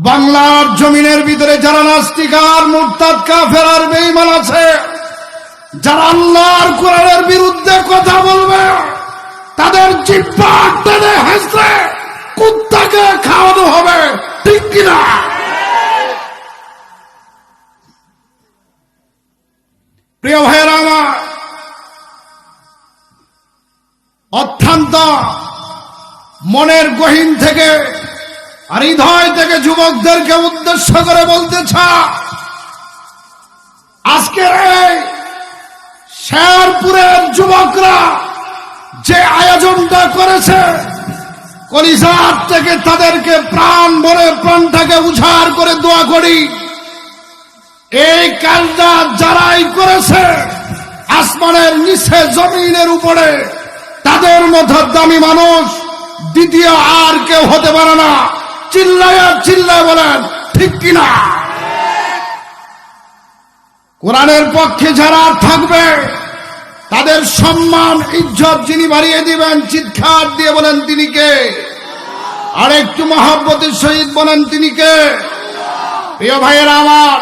বাংলার জমিনের ভিতরে যারা নাস্তিক আর মুরতাদ কাফের আর বেঈমান আছে, যারা আল্লাহর কোরআনের বিরুদ্ধে কথা বলবে, তাদের জিহ্বা টেনে হেঁচড়ে কুত্তাকে খাওয়ানো হবে, ঠিক কিনা? প্রিয় ভাইয়েরা আমার, অত্যন্ত মনের গহীন থেকে আর হৃদয় থেকে যুবকদেরকে উদ্দেশ্য করে বলতে চাই, আজকের এই শেরপুরের যুবকরা যে আয়োজনটা করেছে, কলিজার থেকে তাদেরকে প্রাণ ভরে প্রাণটাকে উজাড় করে দোয়া করি, এই কাজটা যারাই করেছে আসমানের নিচে জমিনের উপরে তাদের মতো দামি মানুষ দ্বিতীয় আর কেউ হতে পারে না। চিল্লায় চিল্লায় বলেন ঠিক কিনা? কোরআনের পক্ষে যারা থাকবে তাদের সম্মান ইজ্জত যিনি বাড়িয়ে দিবেন, চিৎকার দিয়ে বলেন তিনি কে? আর একটু মহব্বতের সহিত বলেন তিনি কে? প্রিয় ভাইয়েরা আমার,